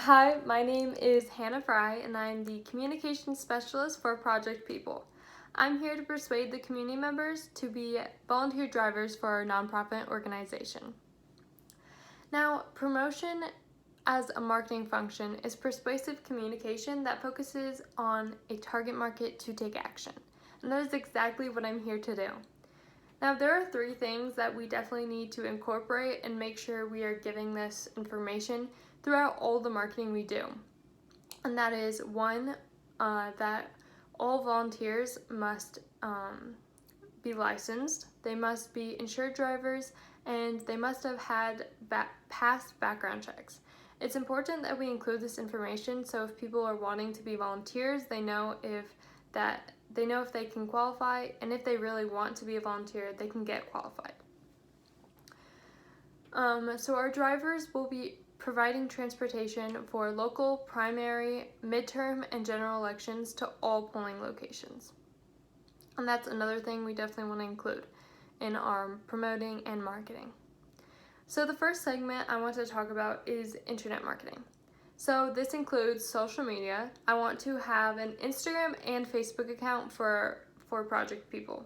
Hi, my name is Hannah Frye, and I'm the Communications Specialist for Project People. I'm here to persuade the community members to be volunteer drivers for our nonprofit organization. Now, promotion as a marketing function is persuasive communication that focuses on a target market to take action. And that is exactly what I'm here to do. Now, there are three things that we definitely need to incorporate and make sure we are giving this information throughout all the marketing we do. And that is one, that all volunteers must be licensed, they must be insured drivers, and they must have had past background checks. It's important that we include this information so if people are wanting to be volunteers, they know if they can qualify, and if they really want to be a volunteer, they can get qualified. So our drivers will be providing transportation for local, primary, midterm, and general elections to all polling locations. And that's another thing we definitely want to include in our promoting and marketing. So the first segment I want to talk about is internet marketing. So this includes social media. I want to have an Instagram and Facebook account for Project People.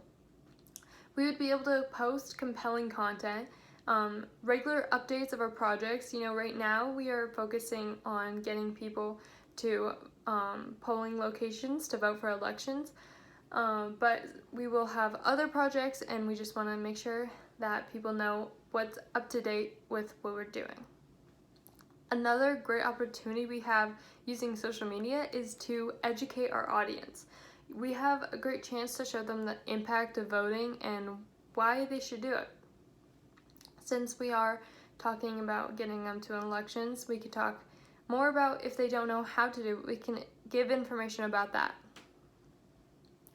We would be able to post compelling content, regular updates of our projects. Right now we are focusing on getting people to polling locations to vote for elections, but we will have other projects, and we just want to make sure that people know what's up to date with what we're doing. Another great opportunity we have using social media is to educate our audience. We have a great chance to show them the impact of voting and why they should do it. Since we are talking about getting them to elections, we could talk more about if they don't know how to do it. We can give information about that,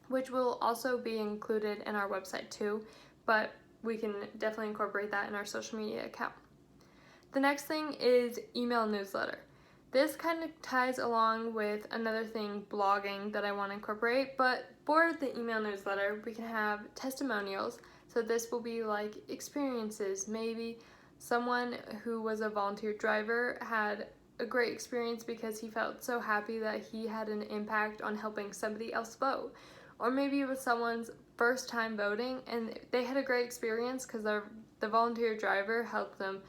which will also be included in our website too, but we can definitely incorporate that in our social media account. The next thing is email newsletter. This kind of ties along with another thing, blogging, that I want to incorporate, but for the email newsletter, we can have testimonials. So this will be like experiences. Maybe someone who was a volunteer driver had a great experience because he felt so happy that he had an impact on helping somebody else vote. Or maybe it was someone's first time voting and they had a great experience because the volunteer driver helped them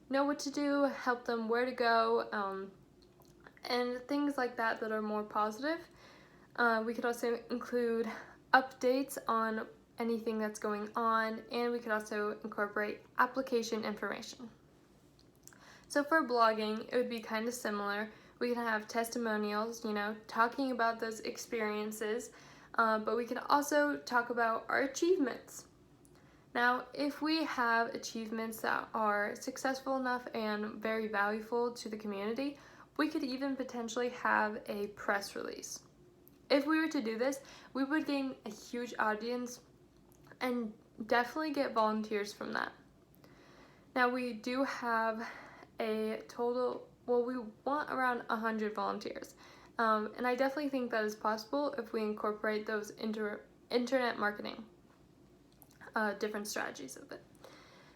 know what to do, help them where to go, and things like that are more positive. We could also include updates on anything that's going on, and we could also incorporate application information. So for blogging, it would be kind of similar. We can have testimonials, talking about those experiences, but we can also talk about our achievements. Now, if we have achievements that are successful enough and very valuable to the community, we could even potentially have a press release. If we were to do this, we would gain a huge audience and definitely get volunteers from that. Now, we do have a total, we want around 100 volunteers. And I definitely think that is possible if we incorporate those internet marketing. Different strategies of it.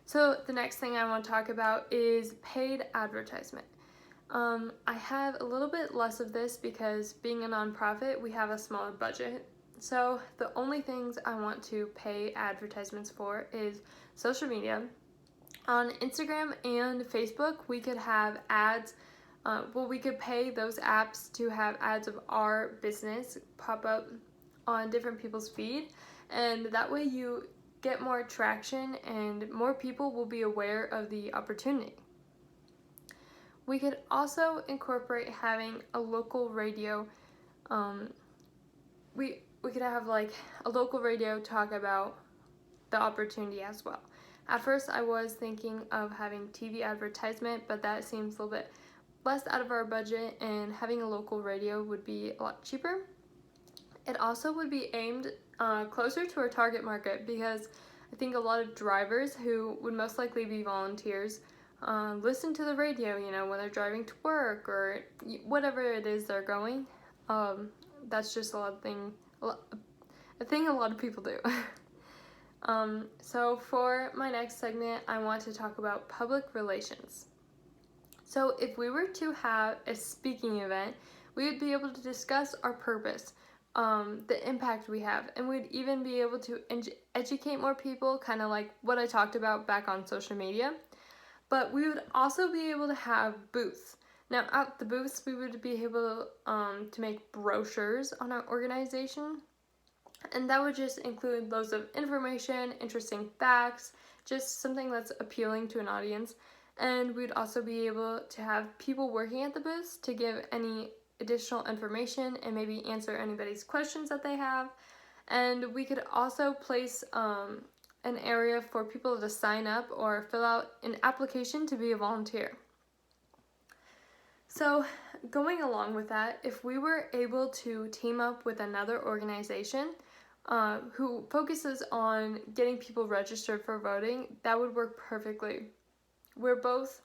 So the next thing I want to talk about is paid advertisement. I have a little bit less of this because being a nonprofit, we have a smaller budget. So the only things I want to pay advertisements for is social media. On Instagram and Facebook, we could have ads. We could pay those apps to have ads of our business pop up on different people's feed, and that way you get more traction and more people will be aware of the opportunity. We could also incorporate having a local radio. We could have like a local radio talk about the opportunity as well. At first I was thinking of having TV advertisement, but that seems a little bit less out of our budget, and having a local radio would be a lot cheaper. It also would be aimed closer to our target market because I think a lot of drivers who would most likely be volunteers listen to the radio, when they're driving to work or whatever it is they're going. That's just a thing a lot of people do. So for my next segment, I want to talk about public relations. So if we were to have a speaking event, we would be able to discuss our purpose, the impact we have, and we'd even be able to educate more people, kind of like what I talked about back on social media. But we would also be able to have booths. Now, at the booths, we would be able to make brochures on our organization, and that would just include loads of information, interesting facts, just something that's appealing to an audience. And we'd also be able to have people working at the booths to give any additional information and maybe answer anybody's questions that they have. And we could also place an area for people to sign up or fill out an application to be a volunteer. So going along with that, if we were able to team up with another organization who focuses on getting people registered for voting, that would work perfectly. Where both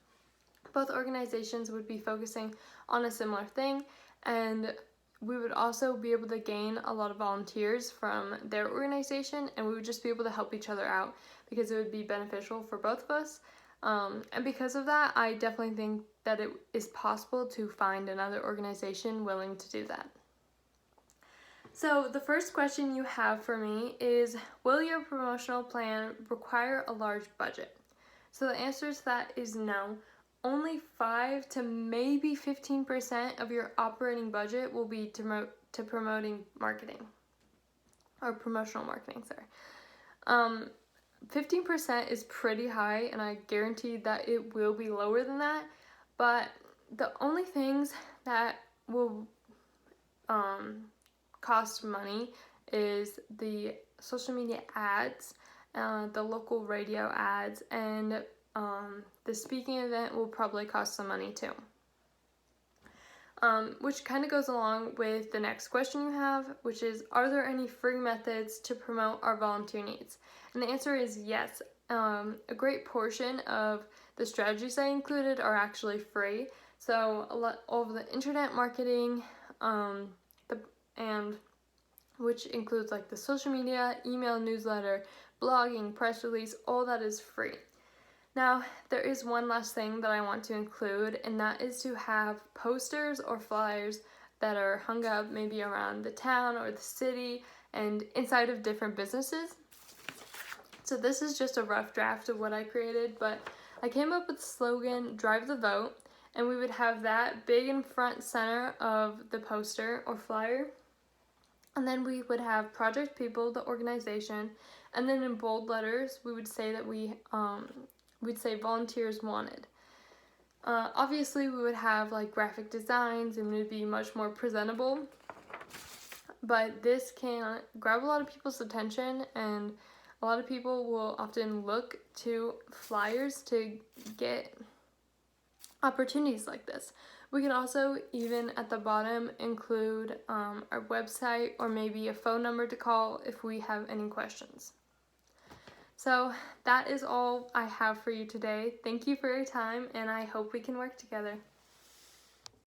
organizations would be focusing on a similar thing, and we would also be able to gain a lot of volunteers from their organization, and we would just be able to help each other out because it would be beneficial for both of us. And because of that, I definitely think that it is possible to find another organization willing to do that. So the first question you have for me is, will your promotional plan require a large budget? So the answer to that is no. Only 5 to maybe 15% of your operating budget will be to promoting marketing, or promotional marketing, sorry. 15% is pretty high, and I guarantee that it will be lower than that, but the only things that will cost money is the social media ads, the local radio ads, and the speaking event will probably cost some money too. Which kind of goes along with the next question you have, which is, are there any free methods to promote our volunteer needs? And the answer is yes. A great portion of the strategies I included are actually free. So all of the internet marketing, and which includes like the social media, email, newsletter, blogging, press release, all that is free. Now, there is one last thing that I want to include, and that is to have posters or flyers that are hung up maybe around the town or the city and inside of different businesses. So this is just a rough draft of what I created, but I came up with the slogan, "Drive the Vote," and we would have that big in front center of the poster or flyer. And then we would have Project People, the organization, and then in bold letters, we would say that we'd say volunteers wanted. Obviously, we would have like graphic designs and it would be much more presentable, but this can grab a lot of people's attention, and a lot of people will often look to flyers to get opportunities like this. We can also, even at the bottom, include our website or maybe a phone number to call if we have any questions. So that is all I have for you today. Thank you for your time, and I hope we can work together.